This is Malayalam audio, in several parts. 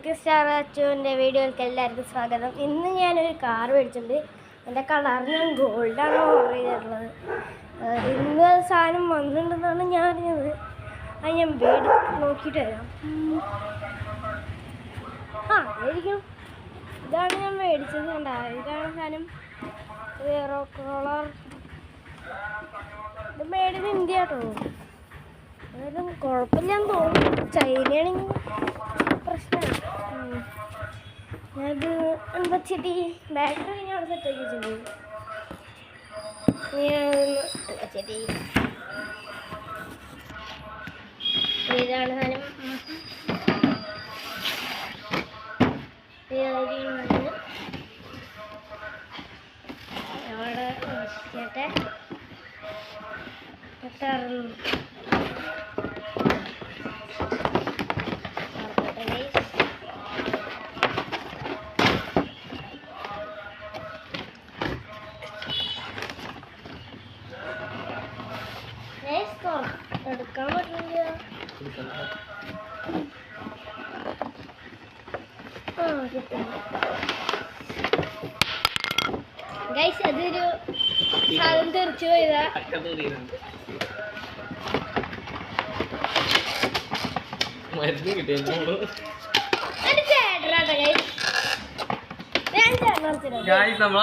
കുക്കി സ്റ്റാർ അച്ചുവിൻ്റെ വീഡിയോയിലേക്ക് എല്ലാവർക്കും സ്വാഗതം. ഇന്ന് ഞാനൊരു കാർ മേടിച്ചിട്ടുണ്ട്. എൻ്റെ കളർ ഞാൻ ഗോൾഡാണ് ഓർഡർ ചെയ്തിട്ടുള്ളത്. ഇന്ന് സാധനം വന്നിട്ടുണ്ടെന്നാണ് ഞാൻ അറിഞ്ഞത്. അത് ഞാൻ നോക്കിയിട്ട് വരാം. ആയിരിക്കും. ഇതാണ് ഞാൻ മേടിച്ചത്. കണ്ട ഇതാണ് സാധനം. വേറെ കളർ ഇത് മേഡ് ഇൻ ഇന്ത്യ കേട്ടോ. അതായത് കുഴപ്പമില്ലാന്ന് തോന്നുന്നു. ചൈനയാണെങ്കിൽ പ്രശ്നമാണ്. ഞാനത് എന്താ ചെടി ബാറ്ററി ഞാൻ അവിടെ സെറ്റ് ആക്കി വെച്ചിട്ടുണ്ട്. ചെടി ഇതാണ് സാധനം. അവിടെ ചേട്ടെ എടുക്കാൻ പറ്റില്ല. ഗൈസ് അതൊരു സാധനം തെറിച്ചു പോയതാ.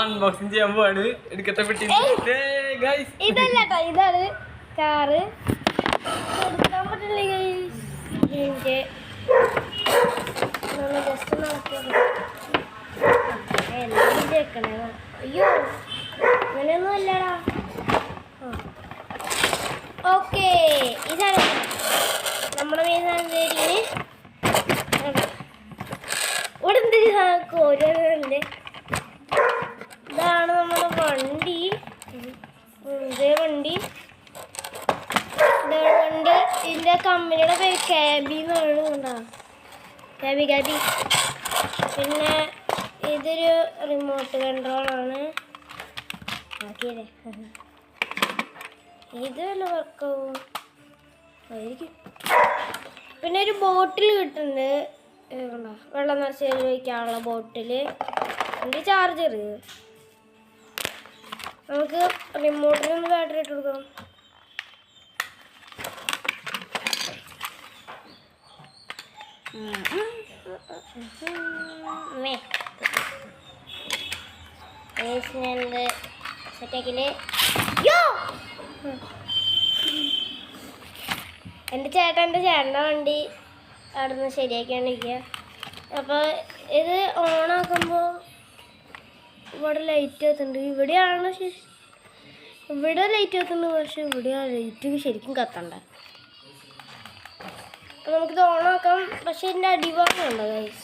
അൺബോക്സിംഗ് ചെയ്യാൻ പോവാണ്. എടുക്കത്തെ പെട്ടി ഇതല്ല കേട്ടോ, ഇതാണ് കാറ്. എടുക്കാൻ പറ്റില്ല ഗൈസ്. എനിക്ക് ജസ്റ്റ് എല്ലാം കേൾക്കണേ. അയ്യോ അങ്ങനെയൊന്നും അല്ലടാ. ഓക്കെ, ഇതാണ് നമ്മുടെ മീനാന്തേരിന്. ഇവിടെ എന്തെങ്കിലും കോരല്ലേ. ഇതാണ് നമ്മുടെ വണ്ടി. ഇതേ വണ്ടി. ഇതാണ് വണ്ടി. ഇതിൻ്റെ കമ്പനിയുടെ പേര് ക്യാബി എന്നാണ്. കണ്ടോ, ക്യാബി. പിന്നെ ഇതൊരു റിമോട്ട് കൺട്രോളാണ്. ആക്കിയല്ലേ, ഇത് വല്ല വർക്കാവും ആയിരിക്കും. പിന്നെ ഒരു ബോട്ടിൽ കിട്ടുന്നുണ്ട്. കണ്ടോ, വെള്ളം നിറച്ച് വയ്ക്കാനുള്ള ബോട്ടിൽ. എൻ്റെ ചാർജർ. നമുക്ക് റിമോട്ടിനൊന്ന് ബാറ്ററി ഇട്ട് കൊടുക്കാം. സെറ്റാക്കില്ലേ. എൻ്റെ ചേട്ടൻ്റെ വണ്ടി അവിടെ നിന്ന് ശരിയാക്കിക്കൊണ്ടിരിക്കുക. അപ്പോൾ ഇത് ഓണാക്കുമ്പോൾ ഇവിടെ ലൈറ്റ് കത്തുന്നുണ്ട്. ഇവിടെയാണ് ഇവിടെ ലൈറ്റ് കത്തുന്നുണ്ട്, പക്ഷെ ഇവിടെ ആ ലൈറ്റ് ശരിക്കും കത്തണ്ട. അപ്പോൾ നമുക്കിത് ഓണാക്കാം. പക്ഷെ ഇതിൻ്റെ അടിഭാഗമുണ്ടോ ഗൈസ്,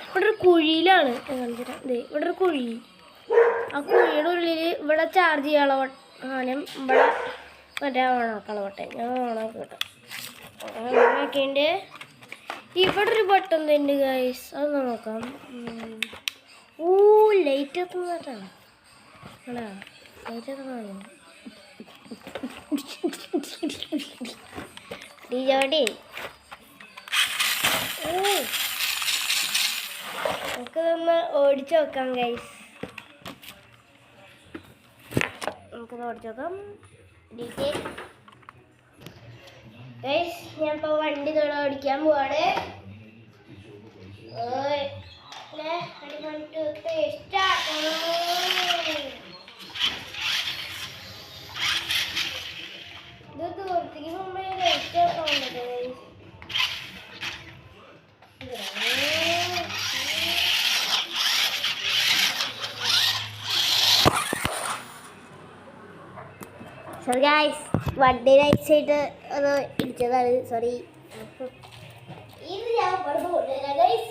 ഇവിടെ ഒരു കുഴിയിലാണ് കാണിച്ചിട്ട്. ഇവിടെ ഒരു കുഴി. ആ കുഴിയുടെ ഉള്ളിൽ ഇവിടെ ചാർജ് ചെയ്യാനുള്ള സാധനം, ഇവിടെ മറ്റേ ഓണാക്കാനുള്ള ബട്ടൺ. ഞാൻ ഓണാക്കി കേട്ടോ. ഓണാക്കിൻ്റെ ഇവിടെ ഒരു ബട്ടൺ തന്നെ ഗൈസ്, അത് നോക്കാം. ലൈറ്റ് എത്തുന്നതാണ്. ലൈറ്റ് എത്തുന്നതാണ്. ഡിജോടി നമുക്കിതൊന്ന് ഓടിച്ചു നോക്കാം ഗൈസ്. നമുക്കിത് ഓടിച്ചു നോക്കാം. ഗൈസ് ഞാൻ ഇപ്പോൾ വണ്ടി തൊട ഓടിക്കാൻ പോവാണ്. ഇത് ദൂരത്തേക്ക് മുമ്പേ ലൈറ്റ് ആക്കാവുന്നത്. സോറി ഗൈസ്, വണ്ടി റൈറ്റ് സൈഡ് ഒന്ന് ഇടിച്ചതാണ്. സോറി. ഇത് ഞാൻ പുറത്ത് കൊണ്ടുവരാം ഗൈസ്.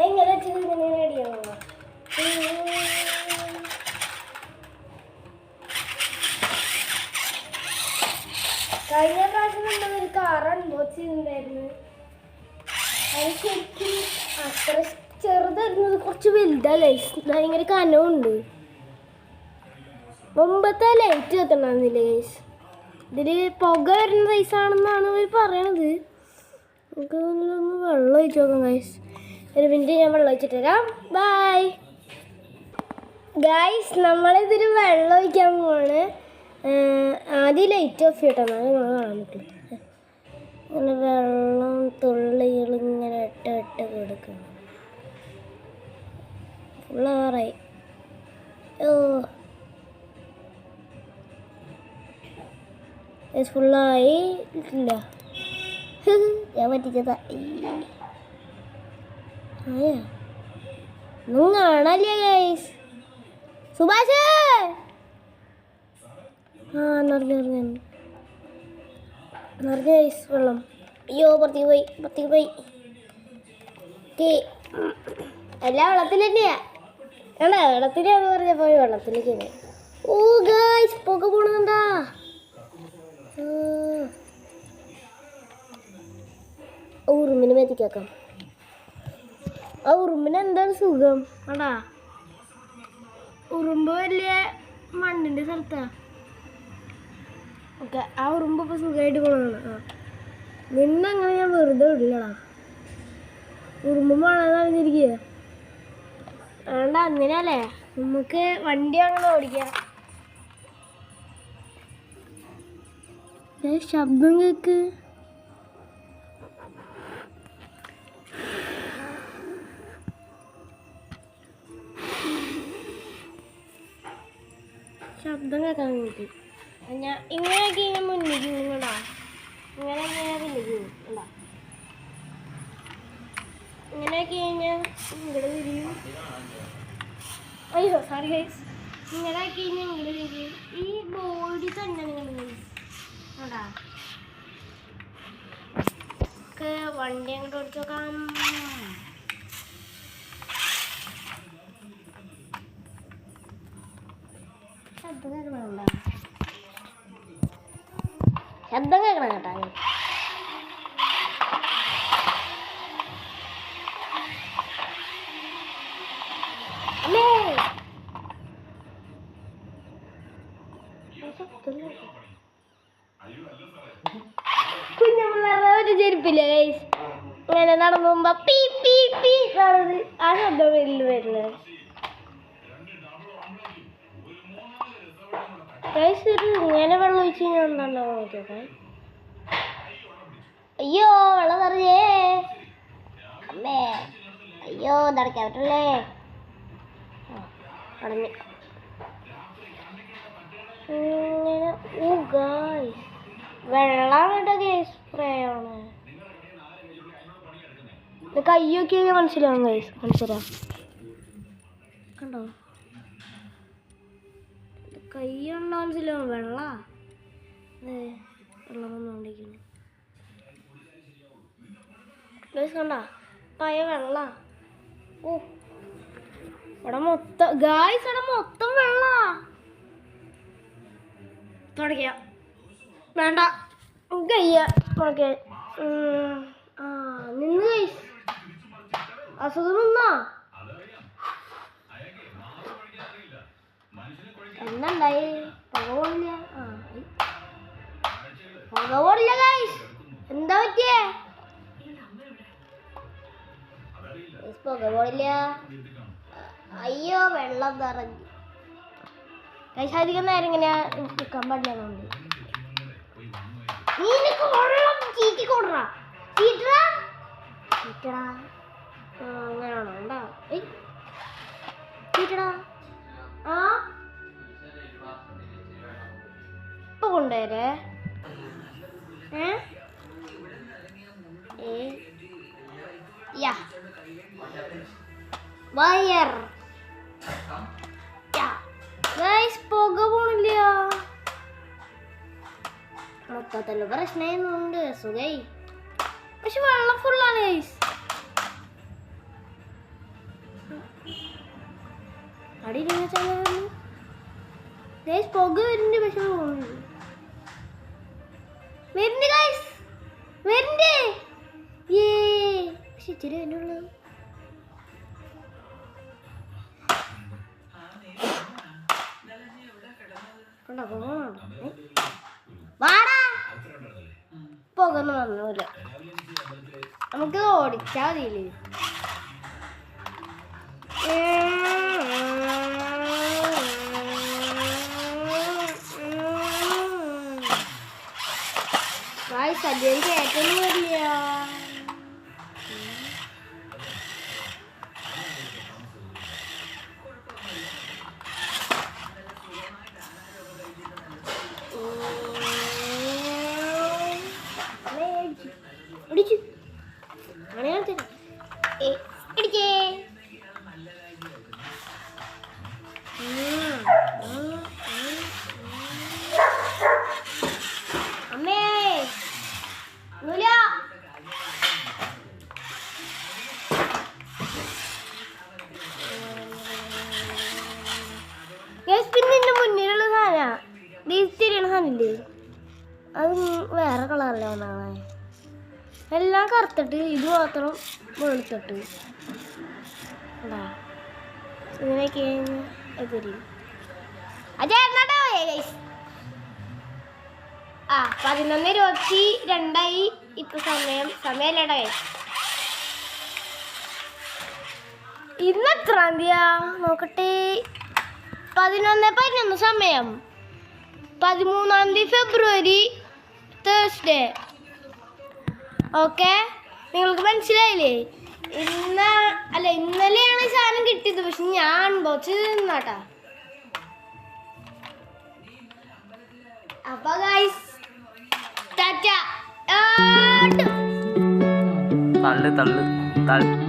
എങ്ങനെ വെച്ചത് ഇങ്ങനെ റെഡിയാണോ? കഴിഞ്ഞ പ്രാവശ്യം നമ്മളൊരു കാർ അൺബോക്സ് ചെയ്തിട്ടുണ്ടായിരുന്നു. അത് ശരിക്കും അത്ര ചെറുതായിരുന്നു, കുറച്ച് വലുതല്ലേ, ഭയങ്കര കനമുണ്ട്. മുമ്പത്തെ ലൈറ്റ് കത്തണമെന്നില്ല ഗൈസ്. ഇതിൽ പുക വരുന്ന സൈസാണെന്നാണ് അവർ പറയണത്. നമുക്ക് ഒന്ന് വെള്ളം ഒഴിച്ച് നോക്കാം ഗൈസ്. ഒരു മിനിറ്റ് ഞാൻ വെള്ളം ഒഴിച്ചിട്ട് തരാം. Bye guys. നമ്മളിതിൽ വെള്ളം ഒഴിക്കാൻ പോവാണ്. ആദ്യം ലൈറ്റ് ഓഫ് ചെയ്യട്ടെ, എന്നാലും നമ്മൾ കാണാൻ പറ്റില്ല. അങ്ങനെ വെള്ളം തുള്ളികൾ ഇങ്ങനെ ഇട്ട് കൊടുക്കണം. ഫുള്ളാറായി. ഫുള്ളായി ഇല്ല, ഞാൻ പറ്റിച്ചതാ. ഒന്നും കാണാല്ലേ ഗൈസ്. സുഭാഷ് നിറഞ്ഞ ഗൈസ് വെള്ളം. അയ്യോ പുറത്തേക്ക് പോയി. എല്ലാ വെള്ളത്തിൽ തന്നെയാ. ആണോ വെള്ളത്തിലാന്ന് പറഞ്ഞപ്പോൾ വെള്ളത്തിലേക്ക്. ഓ ഗൈസ് പുക പോണുണ്ടാ. ഉറുമ്പിന് മെത്തിക്കാക്കാം. ആ ഉറുമ്പിന് എന്താണ് സുഖം ആടാ. ഉറുമ്പ് വലിയ മണ്ണിൻ്റെ സ്ഥലത്താ. ഓക്കെ, ആ ഉറുമ്പ് ഇപ്പോൾ സുഖമായിട്ട് പോകണം. നിന്നങ്ങനെ ഞാൻ വെറുതെ വിടില്ലടാ. ഉറുമ്പ് മണം അറിഞ്ഞിരിക്കുക വേണ്ട. അങ്ങനെയല്ലേ നമുക്ക് വണ്ടി അങ്ങനെ ഓടിക്കാം. ശബ്ദം കേക്ക്. ശബ്ദം കേൾക്കാൻ വേണ്ടി ഞാൻ ഇങ്ങനെയൊക്കെ ഞാൻ മുന്നിലേക്ക് നിങ്ങളാ. ഇങ്ങനെയൊക്കെ ഞാൻ പിന്നിലേക്ക് ഉണ്ടാ. ഇങ്ങനെയൊക്കെ കഴിഞ്ഞാൽ ഇങ്ങോട്ട് തിരിയും. അയ്യോ സോറി ഗൈസ്. ഇങ്ങനെയൊക്കെ കഴിഞ്ഞാൽ ഇങ്ങോട്ട് തിരിയും. ഈ ബോഡി തന്നെ നിങ്ങൾ അതാ. വണ്ടി അങ്ങോട്ട് ഓടിച്ചു നോക്കാം. ശബ്ദം കേൾക്കണ കേട്ടാ. അമ്മേ കുഞ്ഞമ്മ ഒരു ചെരുപ്പില്ല ഗൈസ്. ഇങ്ങനെ നടന്നു പോകുമ്പോ പീ പീ പീ ആ ശബ്ദം വരുന്നത്. ഇങ്ങനെ വെള്ളം ഒഴിച്ച് ഞാൻ എന്താണോ നോക്കിയോട്ടെ. അയ്യോ വെള്ളം നിറഞ്ഞേ അമ്മേ. അയ്യോ നടക്കാൻ പറ്റല്ലേ. അടഞ്ഞ് ഇങ്ങനെ. ഓ ഗായ്സ് വെള്ളം കേട്ടോ ഗൈസ്. സ്പ്രേ ആണ്. കയ്യൊക്കെ മനസ്സിലാവും ഗൈസ്. മനസ്സിലാവും കണ്ടോ. കൈ ഉണ്ടോ മനസ്സിലാവും. വെള്ളം വന്നുകൊണ്ടിരിക്കുന്നു ഗൈസ്. കണ്ട പയ വെള്ള. ഓ ഇവിടെ മൊത്തം ഗായ്സ്, ഇവിടെ മൊത്തം വെള്ള. തുടങ്ങിയ വേണ്ട കയ്യ ഓക്കെ. നിന്ന് ഗൈസ്. അസുഖം നിന്നാ എന്തായി. പുക പോടില്ല ഗൈസ്. എന്താ പറ്റിയേ? പുക പോടില്ല. അയ്യോ വെള്ളം നിറഞ്ഞു ഗൈസ്. അധികം നേരം ഇങ്ങനെ നിൽക്കാൻ പാടില്ല. നീ വെള്ളം ചീറ്റിക്കൊടുറാ. ചീറ്റടാ അങ്ങനെയാണോ ഉണ്ടാ. ചീറ്റടാ. ആ ഇപ്പൊ കൊണ്ടുവരേ. വയർ പുക പോണില്ല. മൊത്തത്തില് പ്രശ്നമുണ്ട്. സുഖൈ പക്ഷെ വെള്ളം ഫുള്ളാണ് ഗൈസ്. അടിയിൽ ഗൈസ് പുക വരുന്നുണ്ട്. പക്ഷെ പോകുന്നുണ്ട്. വരുന്നുണ്ട് ഗൈസ്, വരുന്നുണ്ട്. പക്ഷെ ഇച്ചിരി അതിനുള്ളത്. വാടാ പുകന്ന് വന്നൂല നമുക്ക് ഓടിച്ചാ മതിയില്ലേ സദ്യ കേട്ടൊന്നും വരില്ല ഇടിച്ചു അങ്ങനെ ഇടിക്കേ അമ്മേ നൂല പിന്നെ എന്റെ മുന്നിലുള്ള സാധന തിരിയണ സാധനമില്ലേ അത് വേറെ കളറല്ലേ ഒന്നാമേ എല്ലാം കറുത്തിട്ട് ഇത് മാത്രം വെളുത്തിട്ട് ഇങ്ങനെയൊക്കെ തരും അതെ 11:22 ഇപ്പൊ സമയല്ലേടാ ഇന്ന് എത്രാം തീയതിയാ നോക്കട്ടെ 11:11 സമയം 13 ഫെബ്രുവരി തേഴ്സ്ഡേ ഓക്കെ നിങ്ങൾക്ക് മനസ്സിലായില്ലേ ഇന്നലെയാണ് ഈ സാധനം കിട്ടിയത് പക്ഷെ ഞാൻ അൺബോക്സ് തിന്നാട്ടാ അപ്പൊ ഗൈസ് ടാറ്റ തള്ളു